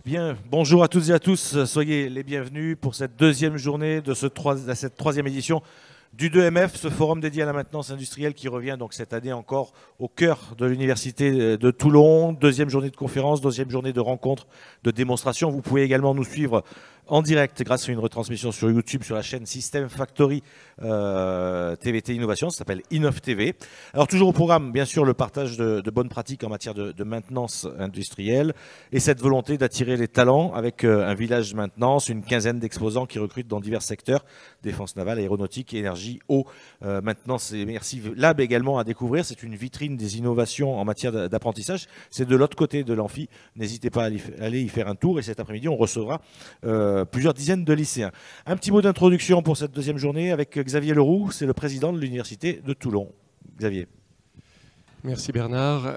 Bien, bonjour à toutes et à tous, soyez les bienvenus pour cette deuxième journée de cette troisième édition du 2MF, ce forum dédié à la maintenance industrielle qui revient donc cette année encore au cœur de l'Université de Toulon. Deuxième journée de conférence, deuxième journée de rencontres, de démonstrations. Vous pouvez également nous suivre en direct grâce à une retransmission sur YouTube sur la chaîne System Factory TVT Innovation, ça s'appelle Innov TV. Alors toujours au programme, bien sûr, le partage de bonnes pratiques en matière de maintenance industrielle et cette volonté d'attirer les talents avec un village de maintenance, une quinzaine d'exposants qui recrutent dans divers secteurs, défense navale, aéronautique, énergie, eau, maintenance et Immersive Lab également à découvrir. C'est une vitrine des innovations en matière d'apprentissage. C'est de l'autre côté de l'amphi. N'hésitez pas à aller y faire un tour et cet après-midi, on recevra plusieurs dizaines de lycéens. Un petit mot d'introduction pour cette deuxième journée avec Xavier Leroux, c'est le président de l'Université de Toulon. Xavier. Merci Bernard.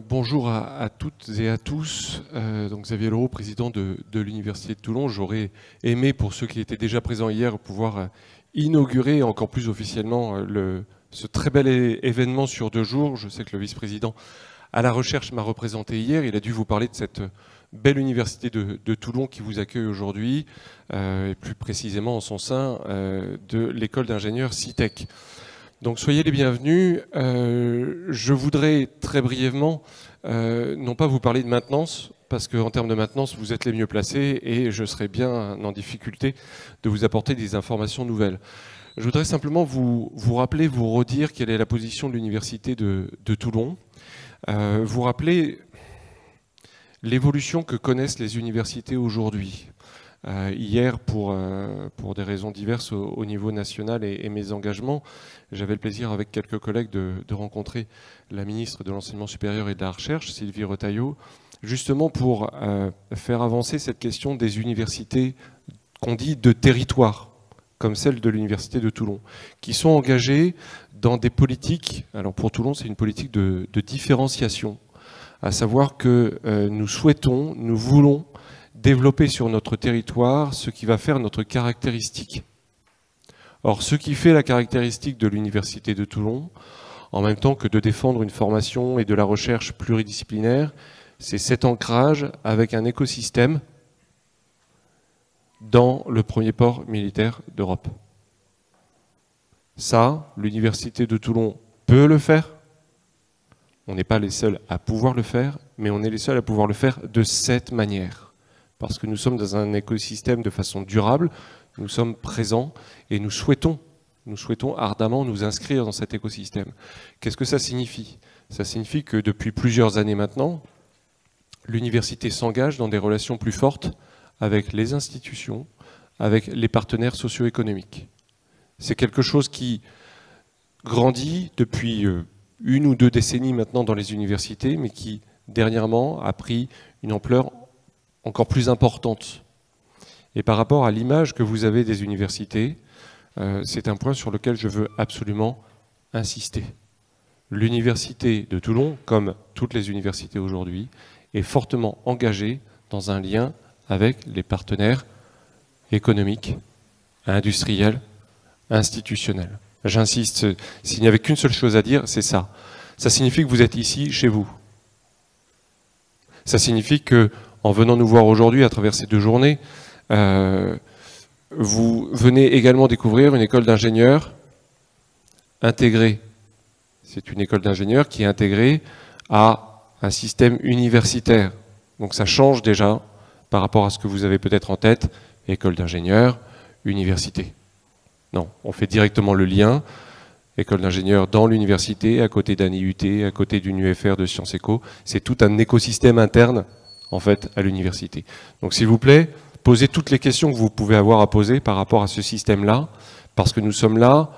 Bonjour à toutes et à tous. Donc Xavier Leroux, président de l'Université de Toulon. J'aurais aimé, pour ceux qui étaient déjà présents hier, pouvoir inaugurer encore plus officiellement ce très bel événement sur 2 jours. Je sais que le vice-président à la recherche m'a représenté hier. Il a dû vous parler de cette belle université de Toulon qui vous accueille aujourd'hui, et plus précisément en son sein de l'école d'ingénieurs CITEC. Donc soyez les bienvenus. Je voudrais très brièvement, non pas vous parler de maintenance, parce qu'en termes de maintenance, vous êtes les mieux placés et je serais bien en difficulté de vous apporter des informations nouvelles. Je voudrais simplement vous rappeler, vous redire quelle est la position de l'Université de Toulon, vous rappeler l'évolution que connaissent les universités aujourd'hui. Hier, pour des raisons diverses au niveau national et mes engagements, j'avais le plaisir avec quelques collègues de rencontrer la ministre de l'Enseignement supérieur et de la Recherche, Sylvie Retailleau, justement pour faire avancer cette question des universités qu'on dit de territoire, comme celle de l'Université de Toulon, qui sont engagées dans des politiques, alors pour Toulon c'est une politique de différenciation, à savoir que nous voulons développer sur notre territoire ce qui va faire notre caractéristique. Or, ce qui fait la caractéristique de l'Université de Toulon, en même temps que de défendre une formation et de la recherche pluridisciplinaire, c'est cet ancrage avec un écosystème dans le premier port militaire d'Europe. Ça, l'Université de Toulon peut le faire. On n'est pas les seuls à pouvoir le faire, mais on est les seuls à pouvoir le faire de cette manière. Parce que nous sommes dans un écosystème de façon durable, nous sommes présents et nous souhaitons ardemment nous inscrire dans cet écosystème. Qu'est-ce que ça signifie? Ça signifie que depuis plusieurs années maintenant, l'université s'engage dans des relations plus fortes avec les institutions, avec les partenaires socio-économiques. C'est quelque chose qui grandit depuis 1 ou 2 décennies maintenant dans les universités, mais qui dernièrement a pris une ampleur encore plus importante. Et par rapport à l'image que vous avez des universités, c'est un point sur lequel je veux absolument insister. L'Université de Toulon, comme toutes les universités aujourd'hui, est fortement engagée dans un lien avec les partenaires économiques, industriels, institutionnels. J'insiste, s'il n'y avait qu'une seule chose à dire, c'est ça. Ça signifie que vous êtes ici, chez vous. Ça signifie que, en venant nous voir aujourd'hui à travers ces 2 journées, vous venez également découvrir une école d'ingénieurs intégrée. C'est une école d'ingénieurs qui est intégrée à un système universitaire. Donc ça change déjà par rapport à ce que vous avez peut-être en tête, école d'ingénieurs, université. Non, on fait directement le lien, école d'ingénieurs dans l'université, à côté d'un IUT, à côté d'une UFR de Sciences Éco. C'est tout un écosystème interne, en fait, à l'université. Donc s'il vous plaît, posez toutes les questions que vous pouvez avoir à poser par rapport à ce système-là, parce que nous sommes là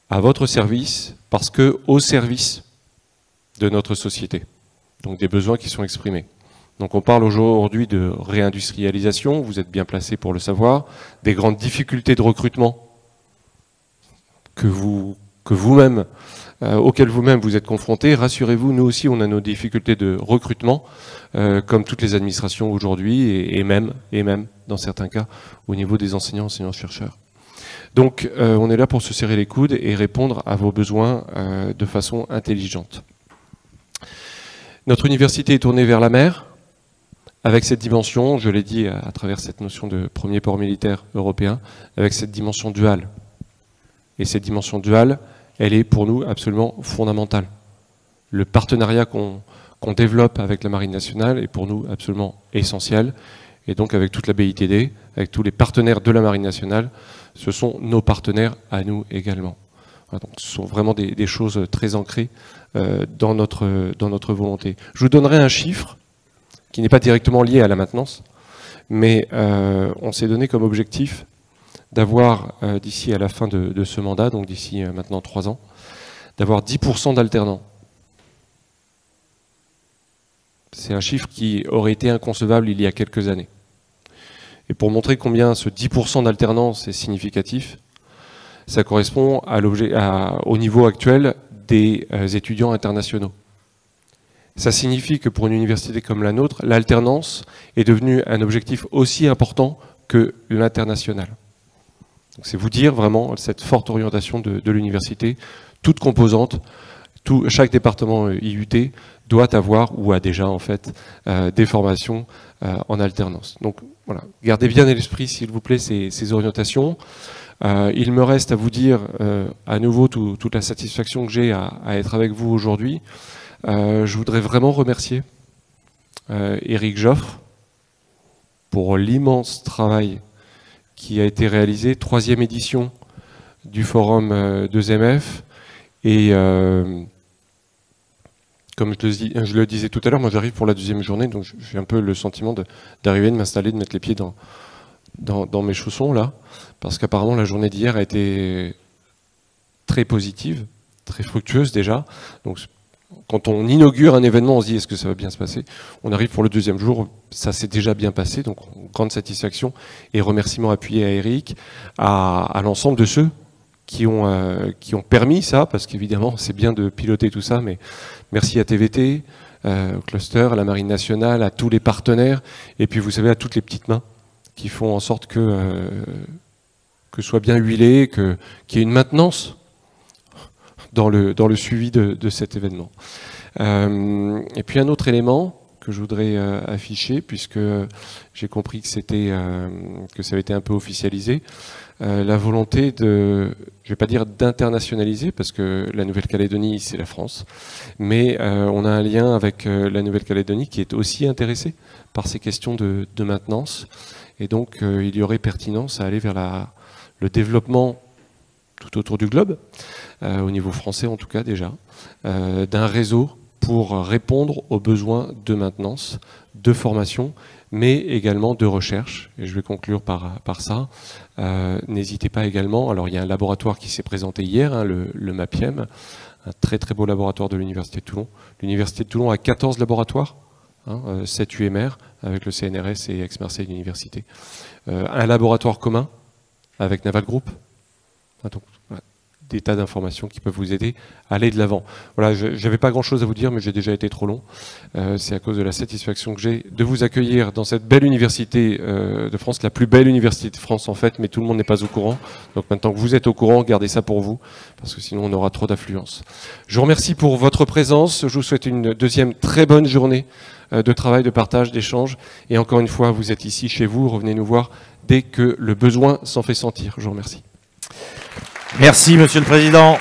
à votre service, parce que au service de notre société. Donc des besoins qui sont exprimés. Donc on parle aujourd'hui de réindustrialisation, vous êtes bien placé pour le savoir, des grandes difficultés de recrutement auxquelles vous-même vous êtes confrontés. Rassurez-vous, nous aussi on a nos difficultés de recrutement, comme toutes les administrations aujourd'hui, et même dans certains cas au niveau des enseignants-chercheurs. Donc on est là pour se serrer les coudes et répondre à vos besoins de façon intelligente. Notre université est tournée vers la mer, avec cette dimension, je l'ai dit à travers cette notion de premier port militaire européen, avec cette dimension duale. Et cette dimension duale, elle est pour nous absolument fondamentale. Le partenariat qu'on développe avec la Marine nationale est pour nous absolument essentiel. Et donc avec toute la BITD, avec tous les partenaires de la Marine nationale, ce sont nos partenaires à nous également. Voilà, donc ce sont vraiment des choses très ancrées dans notre volonté. Je vous donnerai un chiffre qui n'est pas directement lié à la maintenance, mais on s'est donné comme objectif d'avoir, d'ici à la fin de ce mandat, donc d'ici maintenant 3 ans, d'avoir 10% d'alternants. C'est un chiffre qui aurait été inconcevable il y a quelques années. Et pour montrer combien ce 10% d'alternance est significatif, ça correspond au niveau actuel des étudiants internationaux. Ça signifie que pour une université comme la nôtre, l'alternance est devenue un objectif aussi important que l'international. C'est vous dire vraiment cette forte orientation de l'université, toute composante, chaque département IUT doit avoir, ou a déjà en fait, des formations en alternance. Donc voilà, gardez bien à l'esprit s'il vous plaît ces orientations. Il me reste à vous dire à nouveau toute la satisfaction que j'ai à être avec vous aujourd'hui. Je voudrais vraiment remercier Éric Joffre pour l'immense travail qui a été réalisé, 3e édition du forum 2MF. Et comme je le disais tout à l'heure, moi j'arrive pour la 2e journée, donc j'ai un peu le sentiment d'arriver, de m'installer, de mettre les pieds dans mes chaussons là, parce qu'apparemment la journée d'hier a été très positive, très fructueuse déjà. Donc quand on inaugure un événement, on se dit est-ce que ça va bien se passer? On arrive pour le 2e jour, ça s'est déjà bien passé, donc grande satisfaction et remerciements appuyés à Eric, à l'ensemble de ceux qui ont permis ça, parce qu'évidemment c'est bien de piloter tout ça, mais merci à TVT, au cluster, à la Marine nationale, à tous les partenaires, et puis vous savez à toutes les petites mains qui font en sorte que soit bien huilé, qu'il y ait une maintenance dans le suivi de cet événement. Et puis un autre élément que je voudrais afficher, puisque j'ai compris que ça avait été un peu officialisé, la volonté je vais pas dire d'internationaliser, parce que la Nouvelle-Calédonie, c'est la France, mais on a un lien avec la Nouvelle-Calédonie qui est aussi intéressée par ces questions de maintenance, et donc il y aurait pertinence à aller vers le développement tout autour du globe, au niveau français en tout cas déjà, d'un réseau pour répondre aux besoins de maintenance, de formation, mais également de recherche. Et je vais conclure par ça. N'hésitez pas également, alors il y a un laboratoire qui s'est présenté hier, hein, le MAPIEM, un très très beau laboratoire de l'Université de Toulon. L'Université de Toulon a 14 laboratoires, 7 UMR, avec le CNRS et Aix-Marseille Université. Un laboratoire commun avec Naval Group. Donc, voilà, des tas d'informations qui peuvent vous aider à aller de l'avant. Voilà, je n'avais pas grand-chose à vous dire, mais j'ai déjà été trop long. C'est à cause de la satisfaction que j'ai de vous accueillir dans cette belle université de France, la plus belle université de France en fait, mais tout le monde n'est pas au courant. Donc maintenant que vous êtes au courant, gardez ça pour vous, parce que sinon on aura trop d'affluence. Je vous remercie pour votre présence. Je vous souhaite une 2e très bonne journée de travail, de partage, d'échange. Et encore une fois, vous êtes ici chez vous, revenez nous voir dès que le besoin s'en fait sentir. Je vous remercie. Merci, Monsieur le Président.